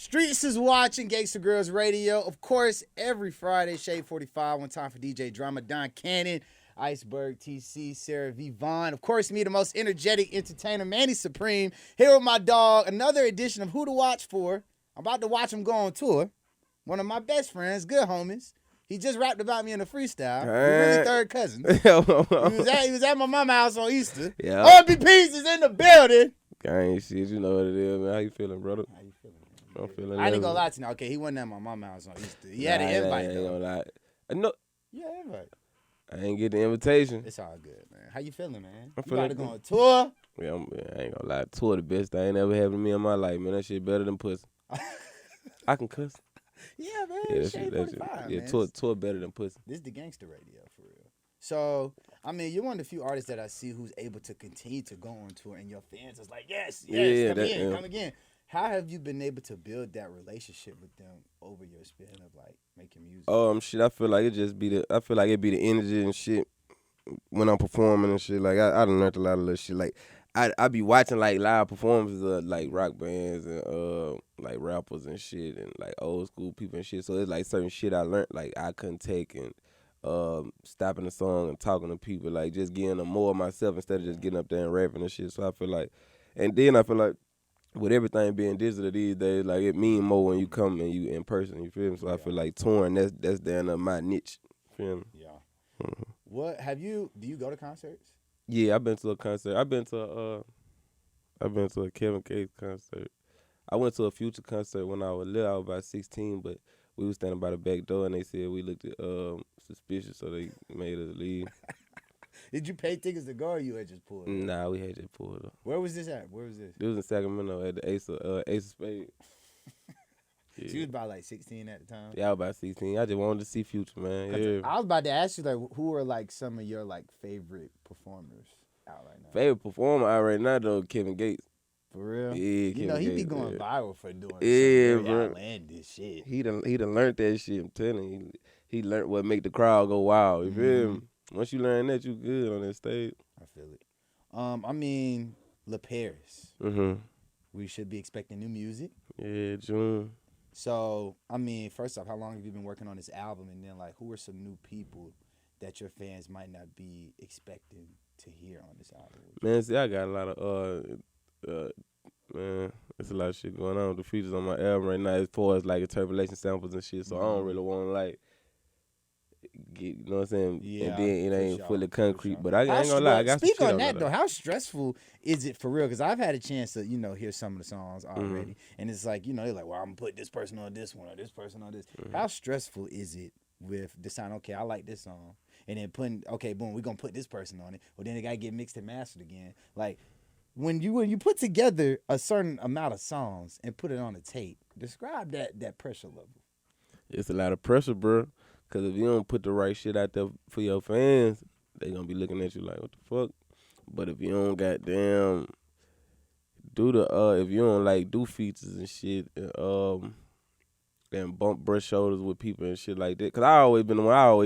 Streetz is watching Gangsta Girls Radio. Of course, every Friday, Shade 45. One time for DJ Drama, Don Cannon, Iceberg, TC, Sarah V. Vaughn. Of course, me, the most energetic entertainer, Manny Supreme. Here with my dog, another edition of Who to Watch For. I'm about to watch him go on tour. One of my best friends, good homies. He just rapped about me in a freestyle. We're really third cousins. he was at my mama's house on Easter. Yeah. OMB Peezy is in the building. Gang shit, you know what it is, man. How you feeling, brother? How you feeling? I'm feeling I ain't gonna lie to you. Okay, he wasn't at my mama's house on Easter. He had an invite, I ain't though. gonna lie. No, Yeah, invite. I ain't get the invitation. It's all good, man. How you feeling, man? I'm You feeling about to go good. on tour? Yeah, I ain't gonna lie. Tour the best thing ever happened to me in my life, man. That shit better than pussy. I can cuss. Yeah, man. Yeah, that Shade shit, 45, yeah, man. tour better than pussy. This is the gangster radio, for real. So, I mean, you're one of the few artists that I see who's able to continue to go on tour, and your fans is like, yes, Yeah, come again. How have you been able to build that relationship with them over your span of like making music? Shit, I feel like it be the energy and shit when I'm performing and shit. Like I done learned a lot of little shit. Like I be watching like live performances of like rock bands and like rappers and shit and like old school people and shit. So it's like certain shit I learned like I couldn't take and stopping the song and talking to people, like just getting more of myself instead of just getting up there and rapping and shit. So I feel like, and then I feel like with everything being digital these days, like it mean more when you come and you in person. You feel me? So I feel like touring, that's down to my niche. Feel me? Yeah. Do you go to concerts? Yeah, I've been to a concert. I've been to a Kevin Gates concert. I went to a Future concert when I was little. I was about 16, but we was standing by the back door and they said we looked suspicious, so they made us leave. Did you pay tickets to go, or you had just pulled up? Nah, we had just pulled up. Where was this at? Where was this? It was in Sacramento at the Ace of Spades. Yeah. So you was about like 16 at the time? Yeah, I was about 16. I just wanted to see Future, man. Yeah. I was about to ask you, like, who are like some of your like favorite performers out right now? Favorite performer out right now though, Kevin Gates. For real? Yeah, You know, he be Gates, going viral for doing some bro. very outlandish shit. He done learned that shit. I'm telling you, he learned what make the crowd go wild. You feel me? Once you learn that, you good on that stage. I feel it. I mean, La Paris. We should be expecting new music. Yeah, June. So, I mean, first off, how long have you been working on this album? And then, like, who are some new people that your fans might not be expecting to hear on this album? Man, see, I got a lot of man, there's a lot of shit going on with the features on my album right now as far as like interpolation samples and shit. So I don't really want to like get, you know what I'm saying? Yeah, and then it ain't sure, fully concrete. sure. But I ain't gonna lie, I got Speak some shit on that there. though. How stressful is it for real? Because I've had a chance to, hear some of the songs already, and it's like, they're like, well, I'm gonna put this person on this one or this person on this. How stressful is it with deciding, okay, I like this song, and then putting, okay, boom, we're gonna put this person on it. Well, then it gotta get mixed and mastered again. Like when you put together a certain amount of songs and put it on a tape, describe that pressure level. It's a lot of pressure, bro. Cause if you don't put the right shit out there for your fans, they gonna be looking at you like, what the fuck? But if you don't goddamn if you don't like do features and shit, and brush shoulders with people and shit like that. Cause I always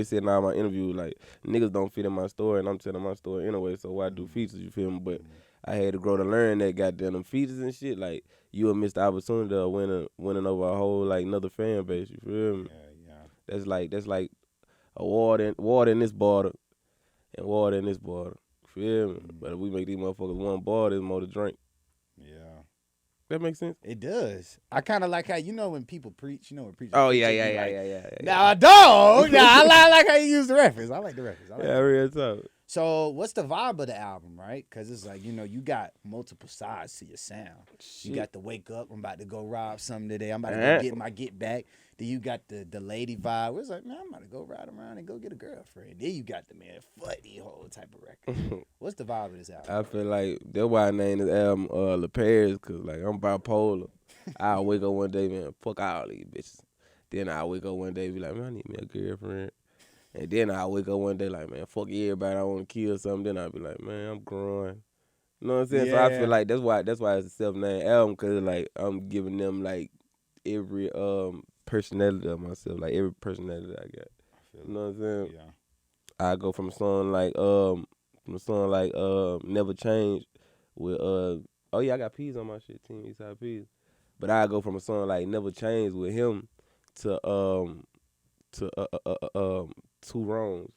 said in all my interviews, like, niggas don't fit in my story and I'm telling my story anyway, so why do features, you feel me? But I had to grow to learn that goddamn them features and shit, like, you will miss the opportunity of winning over a whole, like, another fan base, you feel me? Yeah. That's like a water in this border and water in this border, you feel me? But if we make these motherfuckers one border, there's more to drink. Yeah. That makes sense? It does. I kind of like how, when people preach, when preachers Oh, preach, yeah. Now, I don't. I like how you use the reference. I like the reference. Real talk. So, what's the vibe of the album, right? Because it's like, you got multiple sides to your sound. Shit. You got the wake up, I'm about to go rob something today. I'm about to go get my get back. Then you got the lady vibe. It's like, man, I'm about to go ride around and go get a girlfriend. Then you got the man, funny whole type of record. What's the vibe of this album? I feel like that's why I named this album La Paris, because, like, I'm bipolar. I'll wake up one day, man, fuck all these bitches. Then I'll wake up one day and be like, man, I need me a girlfriend. And then I'll wake up one day like, man, fuck everybody, I want to kill something. Then I'll be like, man, I'm growing. You know what I'm saying? Yeah. So I feel like that's why it's a self-named album, because, like, I'm giving them, like, every personality of myself, like, every personality I got. You know what I'm saying? Yeah. I go from a song like Never Change with I got Peas on my shit, Team Eastside Peas. But I go from a song like Never Change with him to Two Wrongs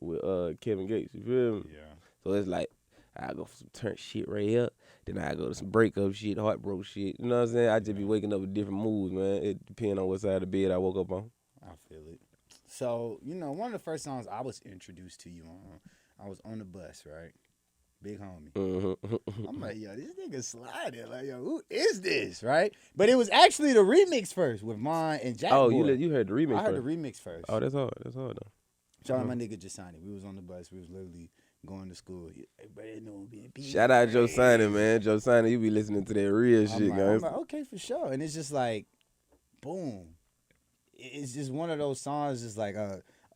with Kevin Gates. You feel me? Yeah. So it's like I go for some turn shit right here. Then I go to some breakup shit, heartbroken shit. You know what I'm saying? I just be waking up with different moods, man. It depends on what side of the bed I woke up on. I feel it. So, one of the first songs I was introduced to you on, I was on the bus, right? Big homie. Mm-hmm. I'm like, yo, this nigga sliding. Like, yo, who is this, right? But it was actually the remix first with Vaughn and Jack Oh, Boy. you heard the remix I heard first? the remix first. Oh, that's hard. That's hard, though. Shout out my nigga Josani. We was on the bus. We was literally going to school. Everybody know OMB Peezy. Shout out Joe Simon, man. Joe Simon, you be listening to that real shit, I'm guys. like, okay, for sure. And it's just like, boom. It's just one of those songs, just like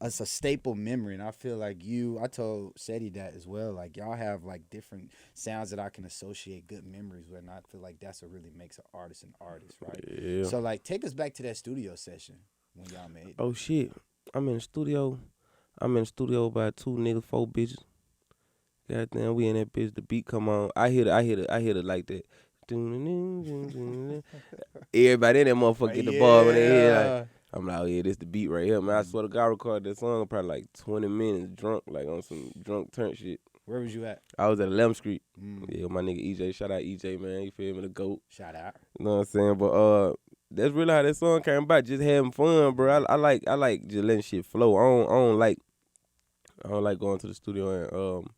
it's a staple memory. And I feel like I told Seti that as well. Like, y'all have like different sounds that I can associate good memories with. And I feel like that's what really makes an artist an artist, right? Yeah. So, like, take us back to that studio session when y'all made it. Oh, shit. I'm in the studio. By 2 niggas, 4 bitches. Goddamn, we in that bitch. The beat come on. I hit it like that. Everybody in that motherfucker get the ball when they hear. Like, I'm like, oh yeah, this the beat right here, man. I swear to God, I recorded that song probably like 20 minutes drunk, like on some drunk turn shit. Where was you at? I was at 11th Street. Yeah, my nigga EJ. Shout out EJ, man. You feel me? The GOAT. Shout out. You know what I'm saying? But that's really how that song came about. Just having fun, bro. I like just letting shit flow. I don't like going to the studio and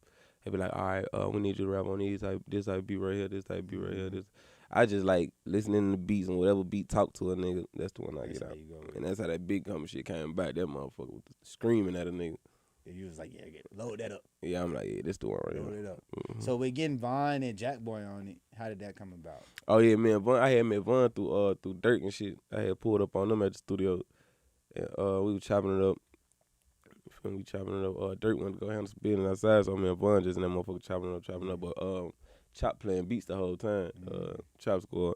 they be like, all right, we need you to rap on this type beat right here, this type beat right here. This. I just like listening to the beats and whatever beat talk to a nigga. That's the one I get out. And that's how that big coming shit came back. That motherfucker was screaming at a nigga. And you was like, yeah, load that up. Yeah, I'm like, yeah, this the one right here. Load it up. Mm-hmm. So we're getting Vaughn and Jack Boy on it. How did that come about? Oh yeah, man. I had met Vaughn through Dirk and shit. I had pulled up on them at the studio. And we were chopping it up. Dirk went to go handle some business outside, so me and Vaughn just in that motherfucker chopping it up. But Chop playing beats the whole time. Chop squad.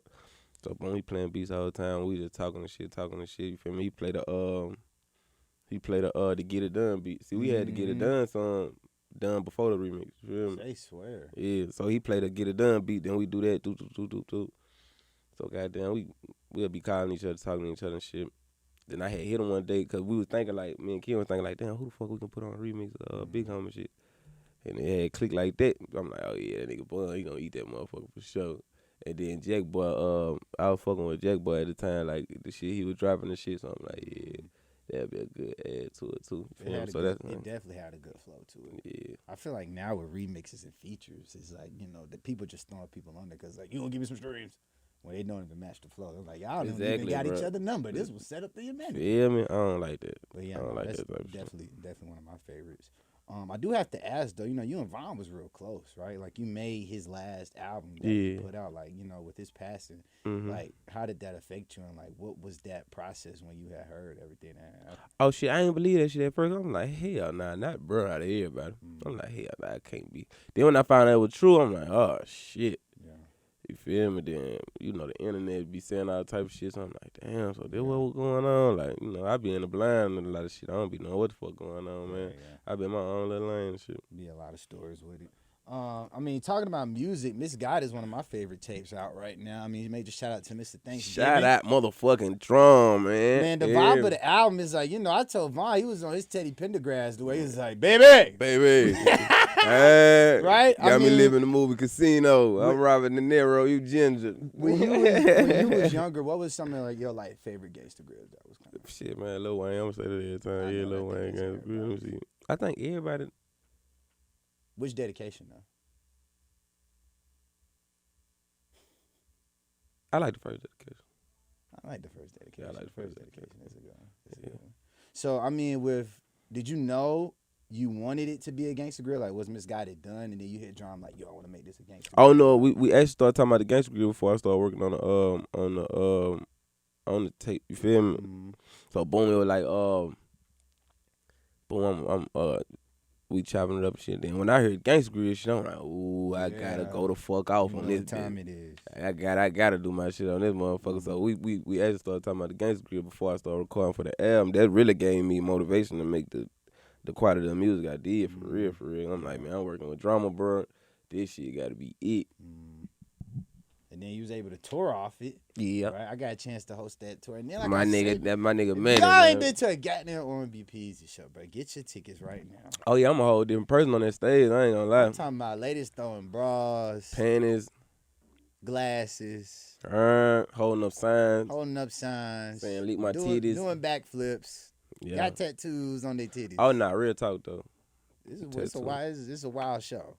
So when he playing beats the whole time, we just talking the shit. You feel me? He played the Get It Done beat. See, we had the Get It Done song done before the remix. You feel me? They swear. Yeah. So he played the Get It Done beat. Then we do that. Do. So goddamn, we'll be calling each other, talking to each other and shit. Then I had hit him one day because we was thinking like, me and Kim was thinking like, damn, who the fuck we can put on a remix Big Homie shit. And it had clicked like that. I'm like, oh yeah, that nigga Bun, he gonna eat that motherfucker for sure. And then Jack Boy, I was fucking with Jack Boy at the time, like the shit he was dropping the shit. So I'm like, yeah, that'd be a good add to it too. It definitely had a good flow to it. Yeah, I feel like now with remixes and features, it's like the people just throwing people under because like you gonna give me some streams. When they don't even match the flow. They're like, y'all don't even got each other number. This was set up to your man. Yeah, I mean, I don't like that. But yeah, that's definitely one of my favorites. I do have to ask though, you and Vaughn was real close, right? Like you made his last album that he put out, like, with his passing. Mm-hmm. Like, how did that affect you? And like, what was that process when you had heard everything that happened? Oh shit, I ain't believe that shit at first. I'm like, hell nah, not bro out of here, bro. I'm like, hell nah, I can't be. Then when I found out it was true, I'm like, oh shit. You feel me? Then, the internet be saying all type of shit. So I'm like, damn, so this what was going on? Like, I be in the blind and a lot of shit. I don't be knowing what the fuck going on, man. Yeah. I be in my own little lane and shit. Be a lot of stories with it. Talking about music, Miss God is one of my favorite tapes out right now. You may just shout out to Mr. Thanksgiving. Shout out motherfucking Drum, man. Man, the vibe of the album is like, I told Vaughn, he was on his Teddy Pendergrass the way he was like, baby. Right? Got me living the movie Casino. I'm Robert De Niro, you Ginger. When you was younger, what was something like your favorite Gangsta Grills that was kind of shit, man, Lil Wayne. I'm gonna say that every time. Yeah, Lil Wayne Gangsta Grills. I think everybody. Which dedication though? I like the first dedication. I like the first dedication. Yeah, I like the first dedication. That's a good one. So did you know you wanted it to be a Gangsta Grill? Like, was Misguided done, and then you hit Drum like, yo, I want to make this a Gangsta Grill? Oh no, we actually started talking about the Gangsta Grill before I started working on the tape. You feel me? Mm-hmm. So boom, it was like boom, we chopping it up and shit. Then when I heard Gangsta Grill shit, I'm like, ooh, I gotta go the fuck off on this time it is. I gotta do my shit on this motherfucker. So we actually started talking about the Gangsta Grill before I started recording for the album. That really gave me motivation to make the quality of the music I did for real. I'm like, man, I'm working with drama, bro. This shit gotta be it. And then you was able to tour off it. Yeah. Right? I got a chance to host that tour. And then, like My I nigga, said, that my nigga if man. y'all ain't been to a goddamn OMB Peezy show, bro, get your tickets right now. Oh yeah, I'm a whole different person on that stage. I ain't gonna lie. I'm talking about ladies throwing bras, Panties, glasses, holding up signs, saying leak my titties, doing backflips. Yeah. Got tattoos on their titties. Oh nah, real talk though. This is a wild show.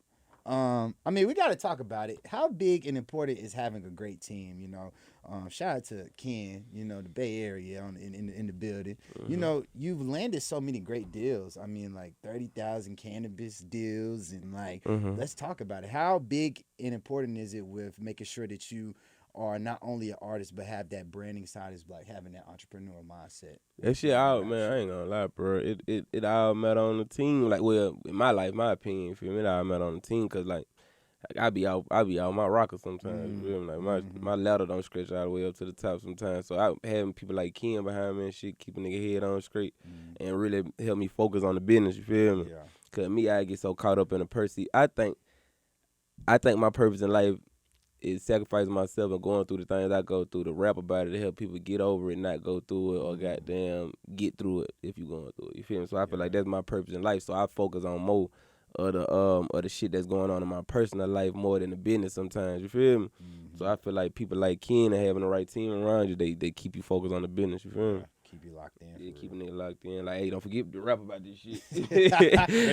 I mean, we got to talk about it. How big and important is having a great team? You know, shout out to Ken. You know, the Bay Area in the building. Mm-hmm. You know, you've landed so many great deals. I mean, like 30,000 cannabis deals, and like, let's talk about it. How big and important is it with making sure that you are not only an artist but have that branding side, is like having that entrepreneur mindset? That shit out, man. I ain't gonna lie, bro. It all matter on the team. Like, well, in my life, my opinion, you feel me? It all matter on the team, cause like I be out my rocker sometimes. You feel me? Like my ladder don't stretch all the way up to the top sometimes. So I having people like Ken behind me and shit, keep a nigga head on straight, and really help me focus on the business. You feel me? Yeah. Cause me, I get so caught up in the person. I think my purpose in life is sacrificing myself and going through the things I go through to rap about it, to help people get over it, not go through it, or goddamn get through it if you going through it. You feel me? So I feel like that's my purpose in life. So I focus on more of the shit that's going on in my personal life more than the business sometimes. You feel me? So I feel like people like Ken and having the right team around you, they keep you focused on the business. You feel me? Keep you locked in. Yeah, keep a nigga locked in. Like, hey, don't forget to rap about this shit.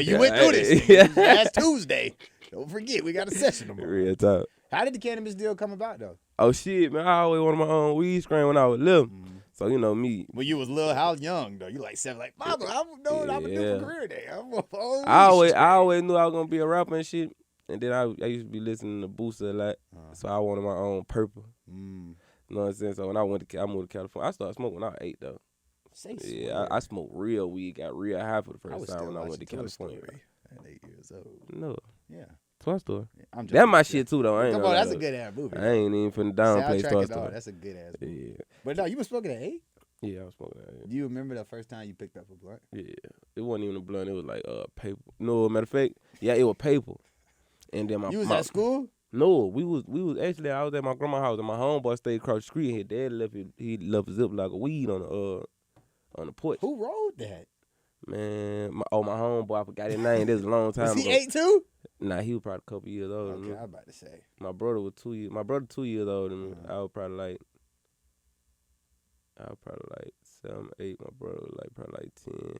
You went through this last Tuesday. Don't forget, we got a session tomorrow. Real talk. How did the cannabis deal come about, though? Oh, shit, man. I always wanted my own weed strain when I was little. So, you know, me. When you was little, how young, though? You like 7, like, Mama, I know what I'm going to do for career day. I always knew I was going to be a rapper and shit. And then I used to be listening to Booster a lot. So I wanted my own purple. You know what I'm saying? So when I moved to California, I started smoking when I was 8, though. I smoked real weed, got real high for the first time when I went to California. At 8 years old. No. Yeah. Toy Story. Yeah, that's my shit too, though. I ain't Come on, that's a good ass movie. I ain't even finna downplay Toy Story. That's a good ass movie. Yeah. But no, you was smoking at 8? Yeah, I was smoking at 8. Do you remember the first time you picked up a blunt? Yeah. It wasn't even a blunt. It was like paper. No, matter of fact, yeah, it was paper. And then you was at school? No, we was actually, I was at my grandma's house and my homeboy stayed across the street. His dad left a Ziploc of weed on the porch. Who rolled that? Man, my homeboy, I forgot his name. This was a long time ago. Was he 8 too? Nah, he was probably a couple years older than me. Okay, I was about to say. My brother was 2 years. My brother 2 years older than me. I was probably like 7, 8. My brother was probably like 10.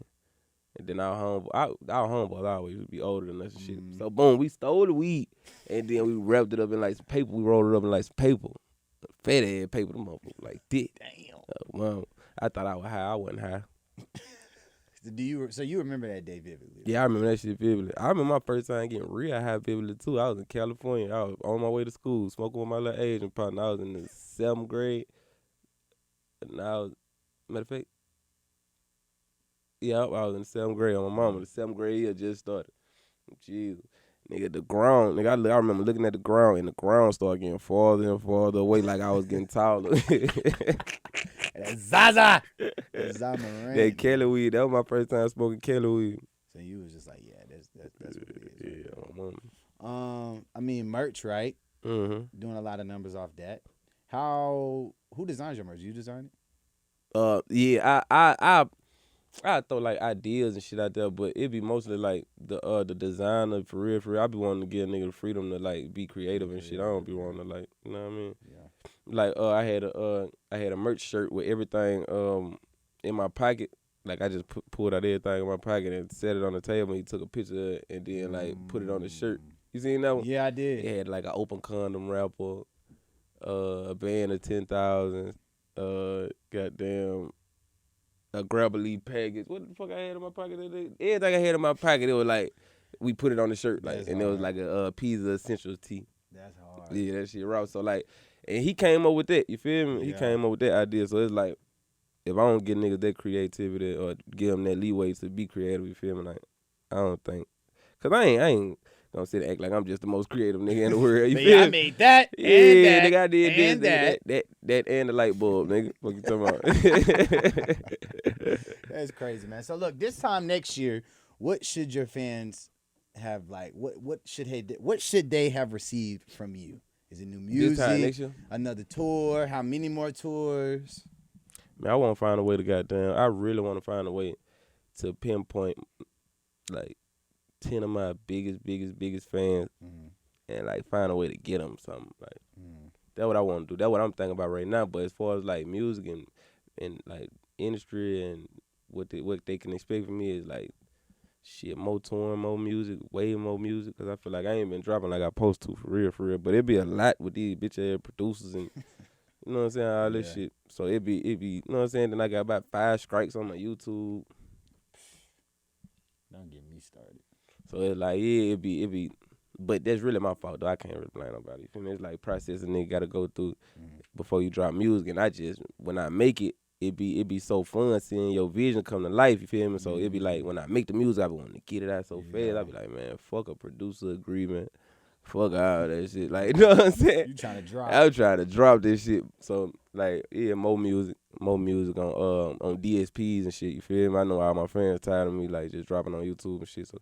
And then our homeboys always would be older than us and shit. So boom, we stole the weed and then we wrapped it up in like some paper. We rolled it up in like some paper, fat ass paper. Them motherfuckers like thick. Damn. Well, I thought I was high. I wasn't high. So you remember that day vividly? Yeah, I remember that shit vividly. I remember my first time getting real high vividly too. I was in California. I was on my way to school, smoking with my little Asian partner. I was in the 7th grade. And matter of fact, yeah, I was in the 7th grade on my mama. The 7th grade year just started. Jesus. Nigga, the ground. Nigga, I remember looking at the ground, and the ground started getting farther and farther away like I was getting taller. That Zaza. That Kelly weed. That was my first time smoking Kelly weed. So you was just like, yeah, that's what it is. Yeah, my mama. I mean, merch, right? Mm-hmm. Doing a lot of numbers off that. Who designs your merch? You design it? Yeah, I throw like ideas and shit out there, but it be mostly like the designer for real. I be wanting to give a nigga the freedom to like be creative and shit. I don't be wanting to like, you know what I mean? Yeah. Like I had a merch shirt with everything in my pocket. Like I just pulled out everything in my pocket and set it on the table. He took a picture of it and then like put it on the shirt. You seen that one? Yeah, I did. It had like an open condom wrapper, a band of 10,000, goddamn. A grabber package. What the fuck I had in my pocket that day? Everything I had in my pocket, it was like we put it on the shirt, like, and it was like a Peezy Essentials tee. That's hard. Yeah, that shit raw. So like, and he came up with that. You feel me? He came up with that idea. So it's like, if I don't give niggas that creativity or give them that leeway to be creative, you feel me? Like, I don't think, cause I ain't gonna sit and act like I'm just the most creative nigga in the world. You feel me? I made that and that. Nigga, I did and this, that and the light bulb, nigga. What you talking about? That's crazy, man. So look, this time next year, what should your fans have like? What should they have received from you Is it new This time music? next year? Another tour? How many more tours? Man, I want to find a way to goddamn. I really want to find a way to pinpoint like 10 of my biggest fans, and like find a way to get them something. Like that's what I want to do. That's what I'm thinking about right now. But as far as like music and like industry and what they can expect from me is like shit, more touring, more music, way more music. Cause I feel like I ain't been dropping like I supposed to for real. But it be a lot with these bitch ass producers and you know what I'm saying, all this shit. So it be you know what I'm saying. Then I got about 5 strikes on my YouTube. Don't get me started. So it's like it be. But that's really my fault though. I can't really blame nobody. You feel me? It's like process a nigga gotta go through before you drop music. And I just when I make it. It be so fun seeing your vision come to life, you feel me? So it be like when I make the music, I be wanting to get it out so fast. I be like, man, fuck a producer agreement, fuck all that shit. Like, you know what I'm saying? You trying to drop? I'm trying to drop this shit. So like, yeah, more music on DSPs and shit. You feel me? I know all my friends tired of me like just dropping on YouTube and shit. So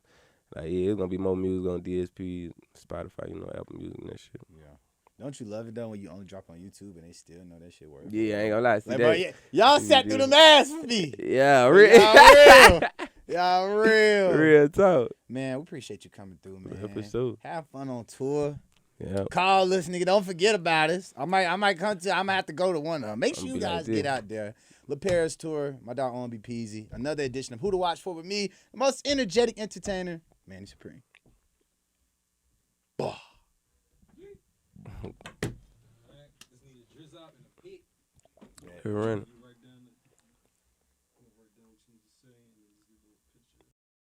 like, yeah, it's gonna be more music on DSPs, Spotify, you know, Apple Music and that shit. Yeah. Don't you love it though when you only drop on YouTube and they still know that shit works? Yeah, I ain't gonna lie. See like, that. bro, y'all sat through the mask for me. Yeah, real. Y'all real. Real talk. Man, we appreciate you coming through, man. Yeah, for sure. Have fun on tour. Yeah. Call us, nigga. Don't forget about us. I might come to. I might have to go to one of them. Make sure you guys get out there. La Paris tour. My dog OMB Peezy. Another edition of Who to Watch For with me, the most energetic entertainer, Manny Supreme. Bah. Running.